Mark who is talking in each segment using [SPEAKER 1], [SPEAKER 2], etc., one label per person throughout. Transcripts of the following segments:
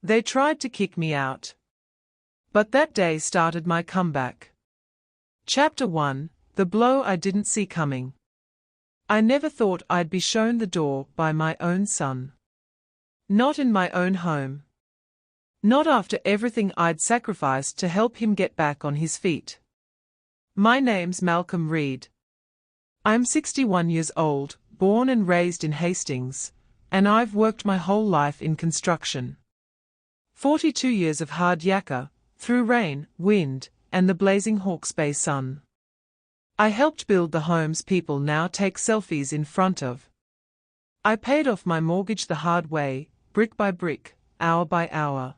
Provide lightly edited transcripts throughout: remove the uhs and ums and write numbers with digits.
[SPEAKER 1] They tried to kick me out. But that day started my comeback. Chapter 1: The blow I didn't see coming. I never thought I'd be shown the door by my own son. Not in my own home. Not after everything I'd sacrificed to help him get back on his feet. My name's Malcolm Reed. I'm 61 years old, born and raised in Hastings, and I've worked my whole life in construction. 42 years of hard yakka, through rain, wind, and the blazing Hawke's Bay sun. I helped build the homes people now take selfies in front of. I paid off my mortgage the hard way, brick by brick, hour by hour.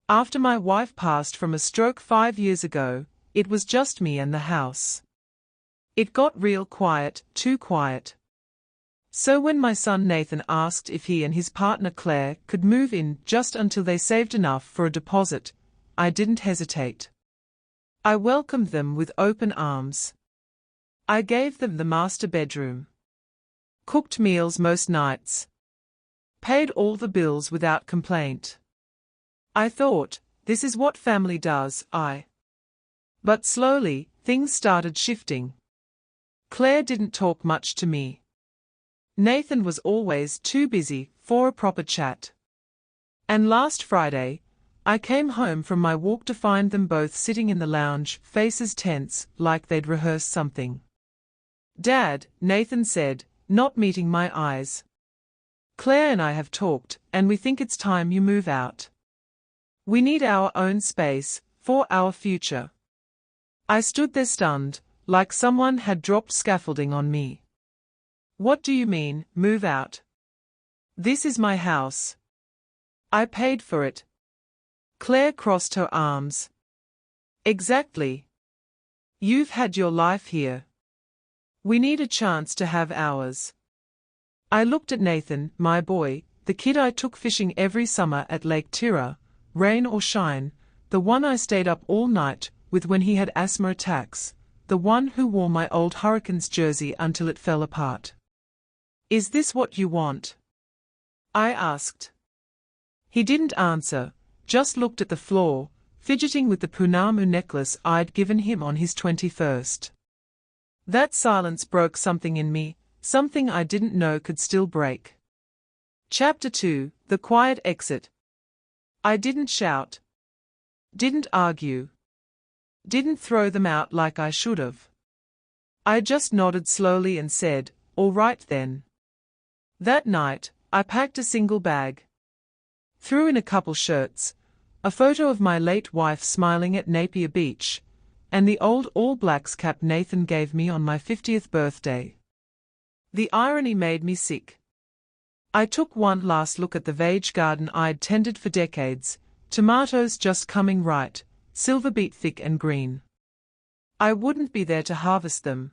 [SPEAKER 1] After my wife passed from a stroke 5 years ago, it was just me and the house. It got real quiet, too quiet. So when my son Nathan asked if he and his partner Claire could move in just until they saved enough for a deposit, I didn't hesitate. I welcomed them with open arms. I gave them the master bedroom. Cooked meals most nights. Paid all the bills without complaint. I thought, this is what family does, But slowly, things started shifting. Claire didn't talk much to me. Nathan was always too busy for a proper chat. And last Friday, I came home from my walk to find them both sitting in the lounge, faces tense, like they'd rehearsed something. "Dad," Nathan said, not meeting my eyes. "Claire and I have talked, and we think it's time you move out. We need our own space, for our future." I stood there stunned, like someone had dropped scaffolding on me. "What do you mean, move out? This is my house. I paid for it." Claire crossed her arms. "Exactly. You've had your life here. We need a chance to have ours." I looked at Nathan, my boy, the kid I took fishing every summer at Lake Tira, rain or shine, the one I stayed up all night with when he had asthma attacks, the one who wore my old Hurricanes jersey until it fell apart. "Is this what you want?" I asked. He didn't answer, just looked at the floor, fidgeting with the Punamu necklace I'd given him on his 21st. That silence broke something in me, something I didn't know could still break. Chapter 2: The Quiet Exit. I didn't shout. Didn't argue. Didn't throw them out like I should have. I just nodded slowly and said, "All right then." That night, I packed a single bag. Threw in a couple shirts, a photo of my late wife smiling at Napier Beach, and the old All Blacks cap Nathan gave me on my 50th birthday. The irony made me sick. I took one last look at the veg garden I'd tended for decades, tomatoes just coming right, silver beet thick and green. I wouldn't be there to harvest them.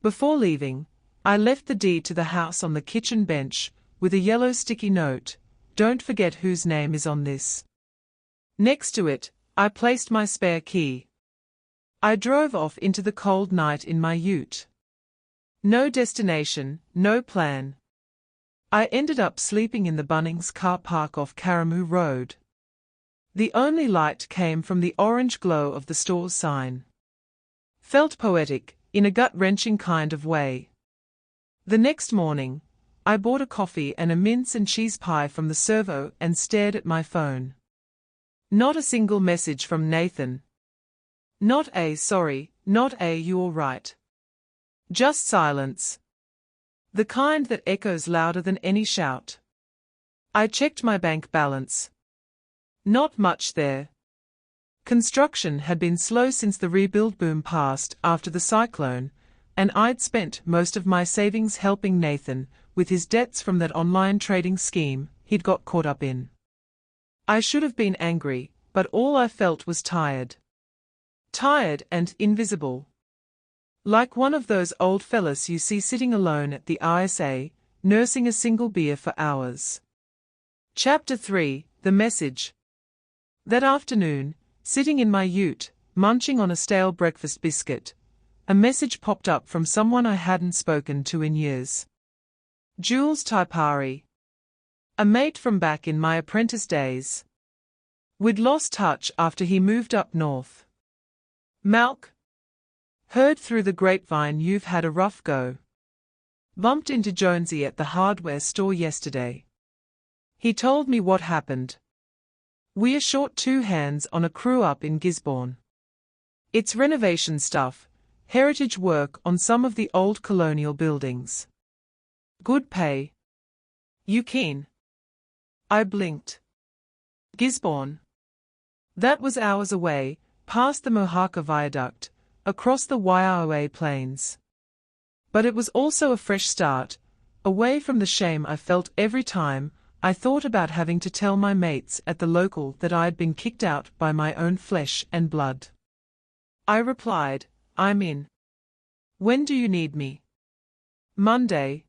[SPEAKER 1] Before leaving, I left the deed to the house on the kitchen bench, with a yellow sticky note, "Don't forget whose name is on this." Next to it, I placed my spare key. I drove off into the cold night in my ute. No destination, no plan. I ended up sleeping in the Bunnings car park off Karamu Road. The only light came from the orange glow of the store's sign. Felt poetic, in a gut-wrenching kind of way. The next morning, I bought a coffee and a mince and cheese pie from the servo and stared at my phone. Not a single message from Nathan. Not a "sorry," not a "you all right." Just silence. The kind that echoes louder than any shout. I checked my bank balance. Not much there. Construction had been slow since the rebuild boom passed after the cyclone, and I'd spent most of my savings helping Nathan with his debts from that online trading scheme he'd got caught up in. I should have been angry, but all I felt was tired. Tired and invisible. Like one of those old fellas you see sitting alone at the ISA, nursing a single beer for hours. Chapter 3: The Message. That afternoon, sitting in my ute, munching on a stale breakfast biscuit, a message popped up from someone I hadn't spoken to in years. Jules Taipari. A mate from back in my apprentice days. We'd lost touch after he moved up north. Malk. Heard through the grapevine you've had a rough go. Bumped into Jonesy at the hardware store yesterday. He told me what happened. We're short 2 hands on a crew up in Gisborne. It's renovation stuff, heritage work on some of the old colonial buildings. Good pay. You keen? I blinked. Gisborne. That was hours away, past the Mohaka Viaduct, across the Waiaoa Plains. But it was also a fresh start, away from the shame I felt every time I thought about having to tell my mates at the local that I'd been kicked out by my own flesh and blood. I replied, I'm in. When do you need me? Monday.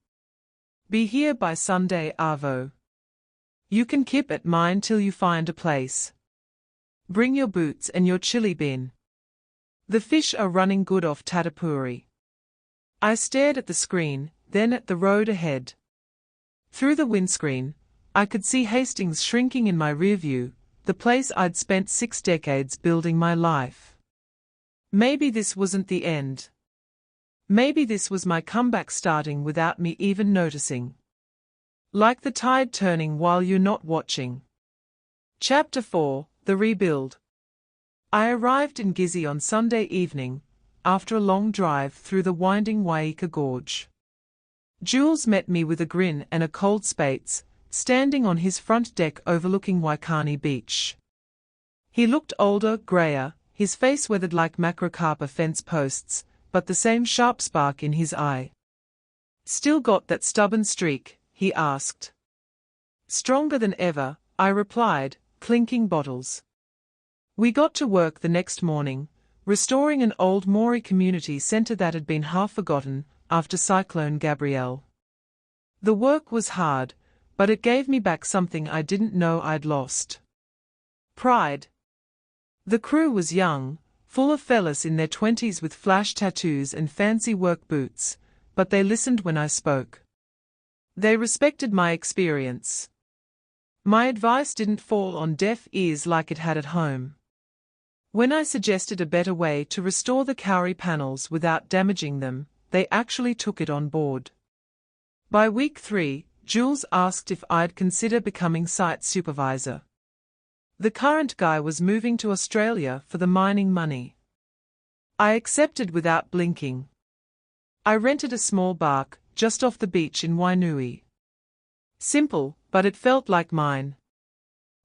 [SPEAKER 1] Be here by Sunday, Arvo. You can kip at mine till you find a place. Bring your boots and your chili bin. The fish are running good off Tatapuri. I stared at the screen, then at the road ahead. Through the windscreen, I could see Hastings shrinking in my rearview, the place I'd spent 6 decades building my life. Maybe this wasn't the end. Maybe this was my comeback starting without me even noticing. Like the tide turning while you're not watching. Chapter 4, The Rebuild. I arrived in Gizzy on Sunday evening, after a long drive through the winding Waika Gorge. Jules met me with a grin and a cold Spates, standing on his front deck overlooking Waikani Beach. He looked older, greyer, his face weathered like macrocarpa fence posts, but the same sharp spark in his eye. Still got that stubborn streak? He asked. Stronger than ever, I replied, clinking bottles. We got to work the next morning, restoring an old Maori community centre that had been half forgotten after Cyclone Gabrielle. The work was hard, but it gave me back something I didn't know I'd lost. Pride. The crew was young, full of fellas in their 20s with flash tattoos and fancy work boots, but they listened when I spoke. They respected my experience. My advice didn't fall on deaf ears like it had at home. When I suggested a better way to restore the Kauri panels without damaging them, they actually took it on board. By week 3, Jules asked if I'd consider becoming site supervisor. The current guy was moving to Australia for the mining money. I accepted without blinking. I rented a small bark, just off the beach in Wainui. Simple, but it felt like mine.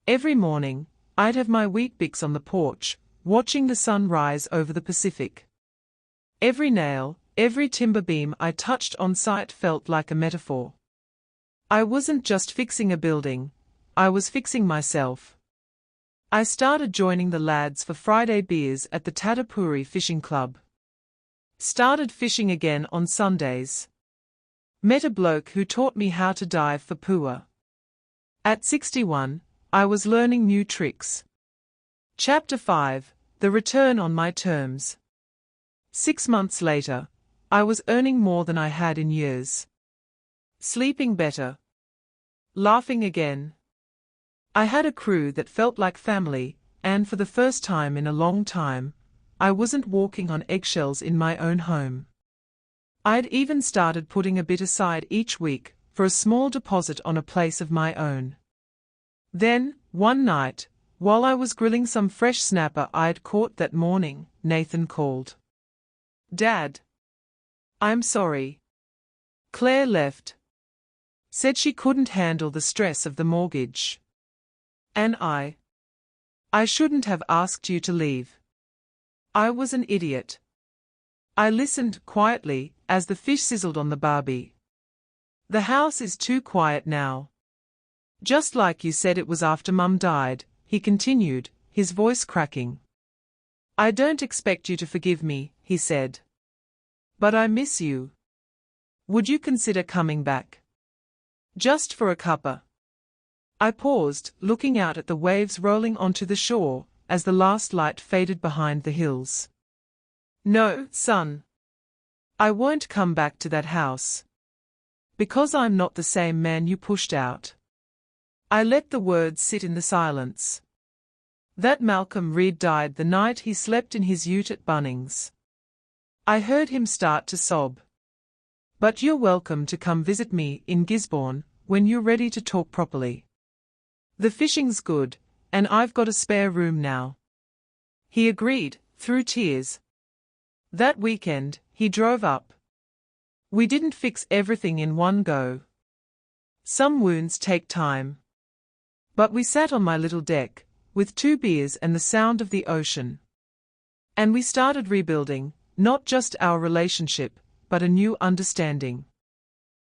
[SPEAKER 1] Every morning, I'd have my Weet-Bix on the porch, watching the sun rise over the Pacific. Every nail, every timber beam I touched on site felt like a metaphor. I wasn't just fixing a building, I was fixing myself. I started joining the lads for Friday beers at the Tatapuri Fishing Club. Started fishing again on Sundays. Met a bloke who taught me how to dive for pua. At 61, I was learning new tricks. Chapter 5, The Return on My Terms. 6 months later, I was earning more than I had in years. Sleeping better. Laughing again. I had a crew that felt like family, and for the first time in a long time, I wasn't walking on eggshells in my own home. I'd even started putting a bit aside each week for a small deposit on a place of my own. Then, one night, while I was grilling some fresh snapper I'd caught that morning, Nathan called. Dad. I'm sorry. Claire left. Said she couldn't handle the stress of the mortgage. And I shouldn't have asked you to leave. I was an idiot. I listened quietly as the fish sizzled on the barbie. The house is too quiet now. Just like you said it was after Mum died, he continued, his voice cracking. I don't expect you to forgive me, he said. But I miss you. Would you consider coming back? Just for a cuppa. I paused, looking out at the waves rolling onto the shore, as the last light faded behind the hills. No, son. I won't come back to that house. Because I'm not the same man you pushed out. I let the words sit in the silence. That Malcolm Reed died the night he slept in his ute at Bunnings. I heard him start to sob. But you're welcome to come visit me in Gisborne when you're ready to talk properly. The fishing's good, and I've got a spare room now. He agreed, through tears. That weekend, he drove up. We didn't fix everything in one go. Some wounds take time. But we sat on my little deck, with 2 beers and the sound of the ocean. And we started rebuilding, not just our relationship, but a new understanding.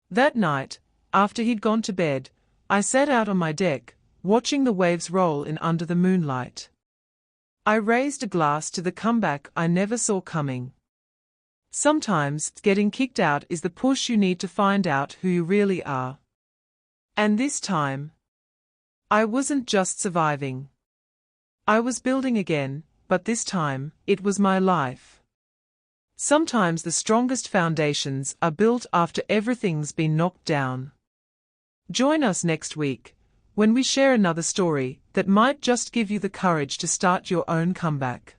[SPEAKER 1] That night, after he'd gone to bed, I sat out on my deck, watching the waves roll in under the moonlight. I raised a glass to the comeback I never saw coming. Sometimes, getting kicked out is the push you need to find out who you really are. And this time, I wasn't just surviving. I was building again, but this time, it was my life. Sometimes the strongest foundations are built after everything's been knocked down. Join us next week, when we share another story that might just give you the courage to start your own comeback.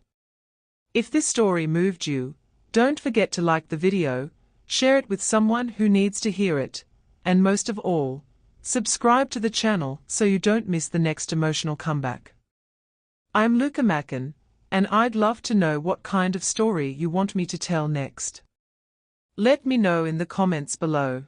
[SPEAKER 1] If this story moved you, don't forget to like the video, share it with someone who needs to hear it, and most of all, subscribe to the channel so you don't miss the next emotional comeback. I'm Luca Mackin, and I'd love to know what kind of story you want me to tell next. Let me know in the comments below.